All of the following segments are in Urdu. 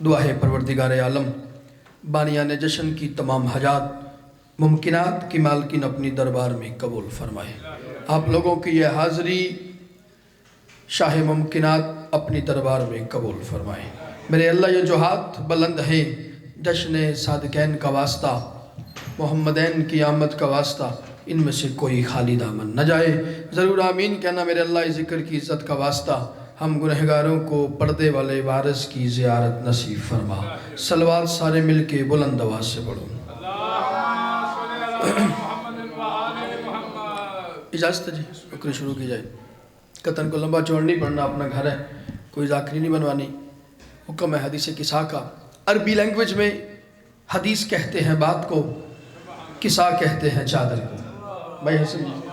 دعا ہے پروردگار عالم بانیان جشن کی تمام حاجات ممکنات کی مالکین اپنی دربار میں قبول فرمائے۔ آپ لوگوں کی یہ حاضری شاہ ممکنات اپنی دربار میں قبول فرمائے۔ میرے اللہ یہ جو ہاتھ بلند ہے جشن صادقین کا واسطہ، محمدین کی آمد کا واسطہ، ان میں سے کوئی خالی دامن نہ جائے۔ ضرور آمین کہنا میرے اللہ ذکر کی عزت کا واسطہ۔ ہم گنہگاروں کو پردے والے وارث کی زیارت نصیب فرما۔ صلوات سارے مل کے بلند آواز سے پڑھو۔ اجازت ہے جی، رکن شروع کی جائے۔ قطن کو لمبا چوڑ نہیں پڑھنا، اپنا گھر ہے، کوئی ذاکری نہیں بنوانی۔ حکم ہے حدیث قصہ کا۔ عربی لینگویج میں حدیث کہتے ہیں بات کو، قصہ کہتے ہیں چادر کو۔ بھائی حسن جی،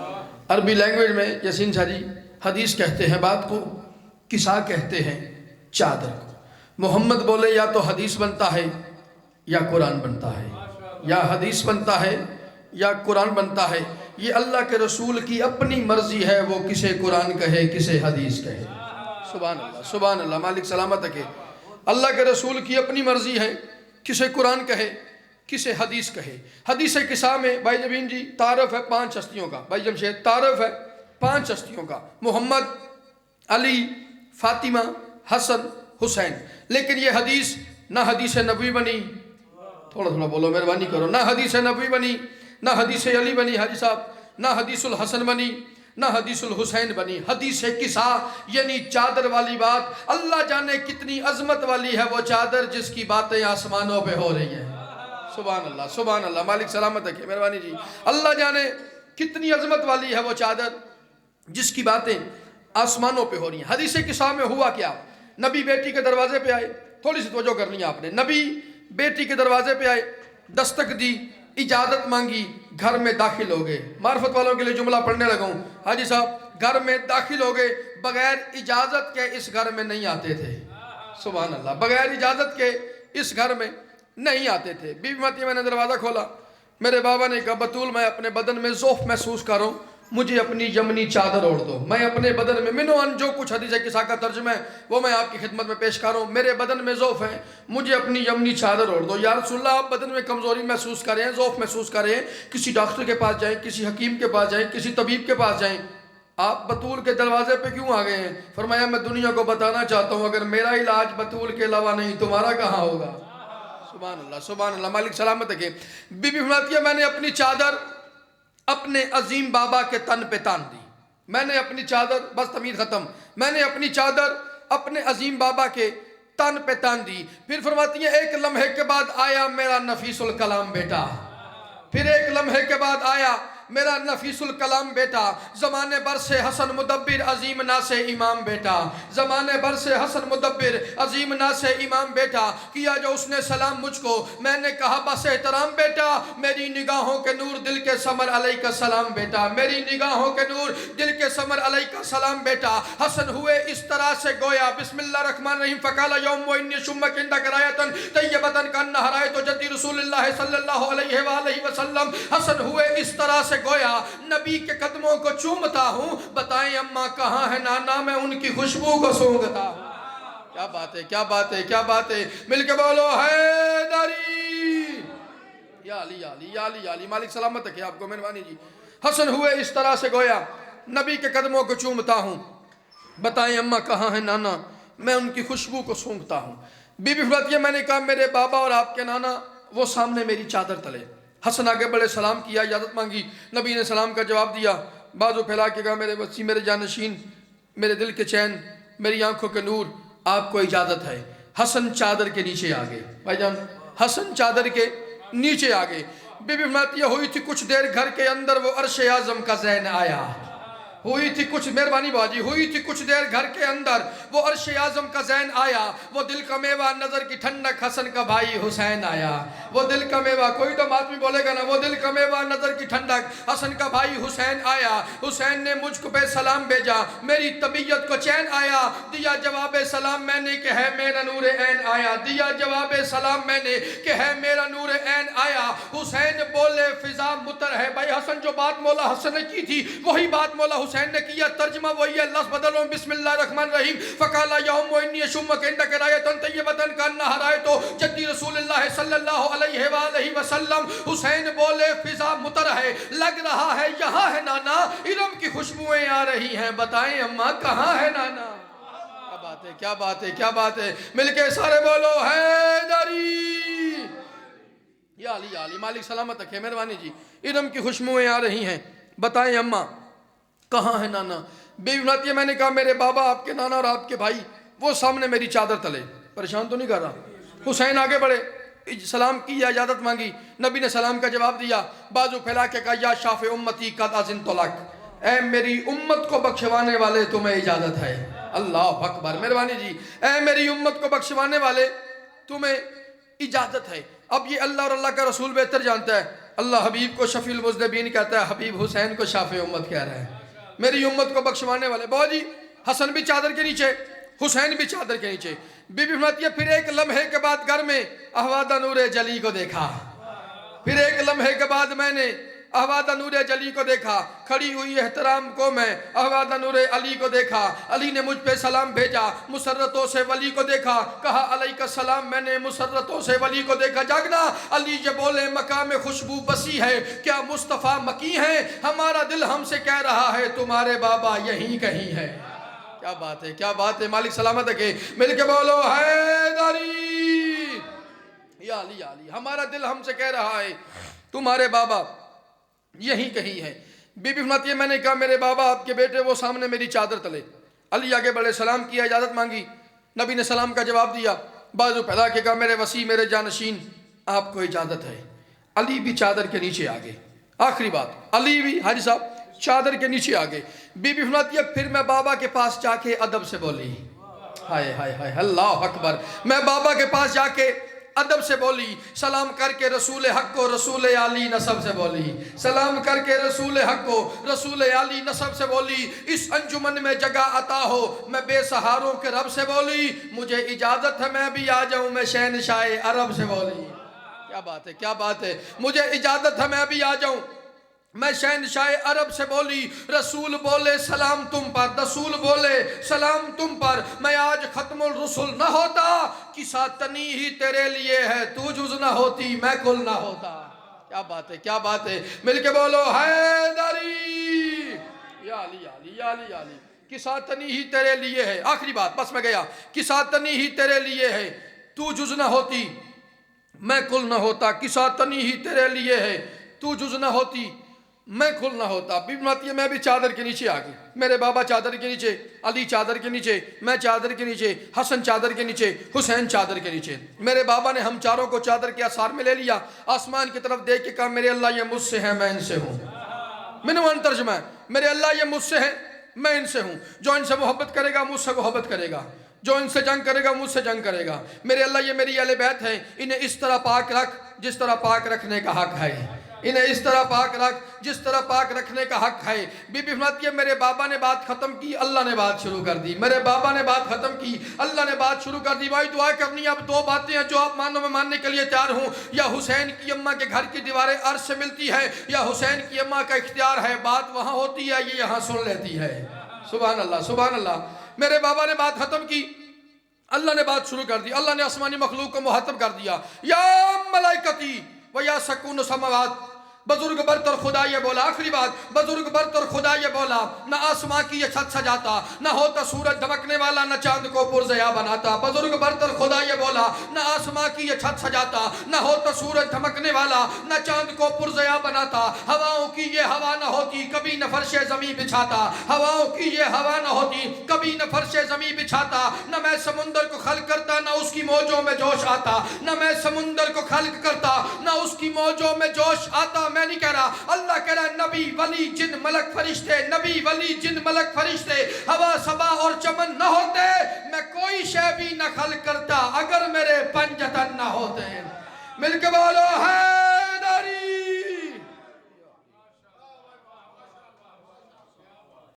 عربی لینگویج میں یسین شاہ جی حدیث کہتے ہیں بات کو، قصہ کہتے ہیں چادر کو۔ محمد بولے یا تو حدیث بنتا ہے یا قرآن بنتا ہے، یا حدیث بنتا ہے یا قرآن بنتا ہے۔ یہ اللہ کے رسول کی اپنی مرضی ہے، وہ کسے قرآن کہے کسے حدیث کہے۔ سبحان اللہ، سبحان اللہ، مالک سلامت ہے کہ اللہ کے رسول کی اپنی مرضی ہے، کسے قرآن کہے کسے حدیث کہے۔ حدیث قصہ میں بھائی جبین جی تعارف ہے 5 ہستیوں کا، بھائی جمشید تعارف ہے 5 ہستیوں کا، محمد، علی، فاطمہ، حسن، حسین۔ لیکن یہ حدیث نہ حدیث نبوی بنی، تھوڑا تھوڑا بولو مہربانی کرو، نہ حدیث نبوی بنی، نہ حدیث علی بنی حاجی صاحب، نہ حدیث الحسن بنی، نہ حدیث الحسین بنی۔ حدیث قصہ یعنی چادر والی بات۔ اللہ جانے کتنی عظمت والی ہے وہ چادر جس کی باتیں آسمانوں پہ ہو رہی ہیں۔ سبحان اللہ، سبحان اللہ، مالک سلامت ہے کہ مہربانی جی، اللہ جانے کتنی عظمت والی ہے وہ چادر جس کی باتیں آسمانوں پہ ہو رہی ہیں۔ حدیث قصہ میں ہوا کیا؟ نبی بیٹی کے دروازے پہ آئے، تھوڑی سی توجہ کرنی ہے آپ نے۔ نبی بیٹی کے دروازے پہ آئے، دستک دی، اجازت مانگی، گھر میں داخل ہو گئے۔ معرفت والوں کے لیے جملہ پڑھنے لگا ہوں، حاجی صاحب گھر میں داخل ہو گئے، بغیر اجازت کے اس گھر میں نہیں آتے تھے۔ سبحان اللہ، بغیر اجازت کے اس گھر میں نہیں آتے تھے۔ بی بی ماتی میں نے دروازہ کھولا، میرے بابا نے کہا بطول میں اپنے بدن میں ذوف محسوس کر رہا ہوں، مجھے اپنی یمنی چادر اوڑھ دو۔ میں اپنے بدن میں منو ان جو کچھ حدیث قصہ کا ترجمہ ہے وہ میں آپ کی خدمت میں پیش کر رہا ہوں۔ میرے بدن میں ذوف ہے، مجھے اپنی یمنی چادر اوڑھ دو۔ یا رسول اللہ آپ بدن میں کمزوری محسوس کریں، ذوف محسوس کریں، کسی ڈاکٹر کے پاس جائیں، کسی حکیم کے پاس جائیں، کسی طبیب کے پاس جائیں، آپ بطول کے دروازے پہ کیوں آ گئے ہیں؟ فرمایا میں دنیا کو بتانا چاہتا ہوں اگر میرا علاج بطول کے علاوہ نہیں تمہارا کہاں ہوگا۔ سبحان اللہ، سبحان اللہ، مالک سلامت ہے کہ بی بی فرماتی ہے میں نے اپنی چادر اپنے عظیم بابا کے تن پہ تان دی۔ میں نے اپنی چادر، بس تمید ختم، میں نے اپنی چادر اپنے عظیم بابا کے تن پہ تان دی۔ پھر فرماتی ہیں ایک لمحے کے بعد آیا میرا نفیس الکلام بیٹا، پھر ایک لمحے کے بعد آیا میرا نفیس الکلام بیٹا، زمانے بھر سے حسن مدبر عظیم ناس امام بیٹا، زمانے بھر سے حسن مدبر عظیم ناس امام بیٹا، کیا جو اس نے سلام مجھ کو، میں نے کہا بس احترام بیٹا، میری نگاہوں کے نور دل کے ثمر علیہ کا سلام بیٹا، میری نگاہوں کے نور دل کے ثمر علیہ کا سلام بیٹا۔ حسن ہوئے اس طرح سے گویا بسم اللہ الرحمن الرحیم فقال یوم وانی شمک اندک رایتن طیبتن کان رایت جدی رسول اللہ صلی اللہ علیہ وآلہ وسلم۔ حسن ہوئے اس طرح سے گویا نبی کے قدموں کو چومتا ہوں، بتائیں اماں کہاں ہے نانا میں ان کی خوشبو کو سونگتا ہوں۔ کیا بات ہے، کیا بات ہے، کیا بات ہے، مل کے بولو حیدری یا علی یا علی یا علی یا علی، مالک سلامت ہے کہ آپ کو مہربانی جی۔ حسن ہوئے اس طرح سے گویا نبی کے قدموں کو چومتا ہوں، بتائیں اماں کہاں ہے نانا میں ان کی خوشبو کو سونگتا ہوں۔ بی بی فرماتی ہے میں نے کہا میرے بابا اور آپ کے نانا وہ سامنے میری چادر تلے۔ حسن آگے بڑے سلام کیا، اجازت مانگی، نبی نے سلام کا جواب دیا، بازو پھیلا کے کہا میرے وسیع، میرے جانشین، میرے دل کے چین، میری آنکھوں کے نور، آپ کو اجازت ہے۔ حسن چادر کے نیچے آگے، بھائی جان حسن چادر کے نیچے آگے۔ بی بی فرماتی ہے ہوئی تھی کچھ دیر گھر کے اندر وہ عرش اعظم کا زین آیا، ہوئی تھی کچھ، مہربانی باجی، ہوئی تھی کچھ دیر گھر کے اندر وہ عرش اعظم کا زین آیا، وہ دل کا میوہ نظر کی ٹھنڈک حسن کا بھائی حسین آیا، وہ دل کا میوہ، کوئی تو بات بھی بولے گا نا، وہ دل کا میوہ نظر کی ٹھنڈک حسن کا بھائی حسین آیا۔ حسین نے مجھ کو پہ سلام بھیجا، میری طبیعت کو چین آیا، دیا جواب سلام میں نے کہ ہے میرا نور عین آیا، دیا جواب سلام میں نے کہ ہے میرا نور عین آیا۔ حسین بولے فضا مطر ہے، بھائی حسن جو بات مولا حسن نے کی تھی وہی بات مولا حسین حسین نے کیا ترجمہ وہی ہے، لفظ بدل ہوں بسم اللہ الرحمن الرحیم فقالا یا ام انی اشمک عندک رایۃ طیبۃ کانہا رایۃ جدی رسول اللہ صلی اللہ علیہ وآلہ وسلم۔ حسین بولے فضا مطر ہے، لگ رہا ہے یہاں ہے نانا، ارم کی خوشبوئیں آ رہی ہیں، بتائیں اماں کہاں ہے نانا؟ کیا بات ہے، کیا بات ہے، کیا بات ہے، مل کے سارے بولو حیدری۔ یا علی یا علی، مالک سلامت رکھے، مہربانی جی، ارم کی خوشبوئیں آ رہی ہیں، بتائیں اماں کہاں ہے نانا؟ بیوی بناتی ہے میں نے کہا میرے بابا آپ کے نانا اور آپ کے بھائی وہ سامنے میری چادر تلے۔ پریشان تو نہیں کر رہا؟ حسین آگے بڑھے، سلام کی یا اجازت مانگی، نبی نے سلام کا جواب دیا، بازو پھیلا کے کہا یا شافع امتی قد اذنت لک، اے میری امت کو بخشوانے والے تمہیں اجازت ہے۔ اللہ اکبر، مہربانی جی، اے میری امت کو بخشوانے والے تمہیں اجازت ہے۔ اب یہ اللہ اور اللہ کا رسول بہتر جانتا ہے، اللہ حبیب کو شفیع المذنبین کہتا ہے، حبیب حسین کو شافع امت کہہ رہا ہے، میری امت کو بخشوانے والے۔ بہت جی، حسن بھی چادر کے نیچے، حسین بھی چادر کے نیچے۔ بی بی فرماتی ہے پھر ایک لمحے کے بعد گھر میں احوادہ نور جلی کو دیکھا، پھر ایک لمحے کے بعد میں نے احوادہ نور جلی کو دیکھا، کھڑی ہوئی احترام کو میں احوادہ نور علی کو دیکھا، علی نے مجھ پہ سلام بھیجا، مسرتوں سے ولی کو دیکھا، کہا علیہ السلام، میں نے مسرتوں سے ولی کو دیکھا، جاگنا علی یہ بولے مقام خوشبو بسی ہے، کیا مصطفیٰ مکی ہیں؟ ہمارا دل ہم سے کہہ رہا ہے تمہارے بابا یہیں کہیں ہے۔ کیا بات ہے، کیا بات ہے، مالک سلامت ہے، مل کے بولو حیدری۔ یا علی یا علی، ہمارا دل ہم سے کہہ رہا ہے تمہارے بابا یہیں کہیں ہے۔ بی بی فرماتی ہے میں نے کہا میرے بابا آپ کے بیٹے وہ سامنے میری چادر تلے۔ علی آگے بڑھے، سلام کیا، اجازت مانگی، نبی نے سلام کا جواب دیا، بازو پھیلا کے کہا میرے وسیع، میرے جانشین، آپ کو اجازت ہے۔ علی بھی چادر کے نیچے آگے، آخری بات، علی بھی حاجی صاحب چادر کے نیچے آگے۔ بی بی فرماتی ہے پھر میں بابا کے پاس جا کے ادب سے بولی، ہائے ہائے ہائے، اللہ اکبر، میں بابا کے پاس جا کے ادب سے بولی، سلام کر کے رسول حق کو رسول علی نسب سے بولی، سلام کر کے رسول حق کو رسول علی نسب سے بولی، اس انجمن میں جگہ عطا ہو میں بے سہاروں کے رب سے بولی، مجھے اجازت ہے میں بھی آ جاؤں میں شہنشاہ عرب سے بولی۔ کیا بات ہے، کیا بات ہے، مجھے اجازت ہے میں بھی آ جاؤں میں شہنشاہ عرب سے بولی، رسول بولے سلام تم پر، رسول بولے سلام تم پر، میں آج ختم الرسل نہ ہوتا، قصہ تنی ہی تیرے لیے ہے، تو جز نہ ہوتی میں کل نہ ہوتا۔ کیا بات ہے، کیا بات ہے، مل کے بولو حیدری۔ یا علی یا علی یا علی یا علی، قصہ تنی ہی تیرے لیے ہے، آخری بات بس میں گیا، قصہ تنی ہی تیرے لیے ہے، تو جز نہ ہوتی میں کل نہ ہوتا، قصہ تنی ہی تیرے لیے ہے، تو جز نہ ہوتی میں کھل نہ ہوتا۔ بی بی فرماتی ہے میں بھی چادر کے نیچے آ گئی، میرے بابا چادر کے نیچے، علی چادر کے نیچے، میں چادر کے نیچے، حسن چادر کے نیچے، حسین چادر کے نیچے۔ میرے بابا نے ہم چاروں کو چادر کے آثار میں لے لیا، آسمان کی طرف دیکھ کے کہا میرے اللہ یہ مجھ سے ہے میں ان سے ہوں۔ منوان ترجمہ ہے، میرے اللہ یہ مجھ سے ہے میں ان سے ہوں، جو ان سے محبت کرے گا مجھ سے محبت کرے گا، جو ان سے جنگ کرے گا مجھ سے جنگ کرے گا۔ میرے اللہ یہ میری اہل بیت ہے، انہیں اس طرح پاک رکھ جس طرح پاک رکھنے کا حق ہے، انہیں اس طرح پاک رکھ جس طرح پاک رکھنے کا حق ہے۔ بی بی فرماتی ہے میرے بابا نے بات ختم کی، اللہ نے بات شروع کر دی، میرے بابا نے بات ختم کی، اللہ نے بات شروع کر دی۔ بھائی دعا کرنی ہے، اب دو باتیں ہیں جو آپ مانو میں ماننے کے لیے تیار ہوں، یا حسین کی اماں کے گھر کی دیواریں عرش سے ملتی ہے، یا حسین کی اماں کا اختیار ہے، بات وہاں ہوتی ہے یہ یہاں سن لیتی ہے۔ سبحان اللہ سبحان اللہ، میرے بابا نے بات ختم کی، اللہ نے بات شروع کر دی، اللہ نے آسمانی مخلوق کو مخاطب کر دیا، یا ملائکتی و یا سکون سماوات، بزرگ برتر خدا یہ بولا، آخری بات، بزرگ برتر خدا یہ بولا، نہ آسمان کی یہ چھت سجاتا، نہ ہوتا سورج دھمکنے والا، نہ چاند کو پرزیا بناتا۔ بزرگ برتر خدا یہ بولا، نہ آسمان کی یہ چھت سجاتا، نہ ہوتا سورج دھمکنے والا، نہ چاند کو پرزیا بناتا، ہواؤں کی یہ ہوا نہ ہوتی کبھی نہ فرش زمین بچھاتا، ہواؤں کی یہ ہوا نہ ہوتی کبھی نہ فرش زمین بچھاتا، نہ میں سمندر کو خلق کرتا نہ اس کی موجوں میں جوش آتا، نہ میں سمندر کو خلق کرتا نہ اس کی موجوں میں جوش آتا۔ میں نہیں کہہ رہا، اللہ کہہ رہا نبی ولی جن ملک فرشتے، نبی ولی جن ملک فرشتے ہوا صبا اور چمن نہ ہوتے میں کوئی شے بھی نہ خلق کرتا اگر میرے پنجتن نہ ہوتے۔ مل کے بولو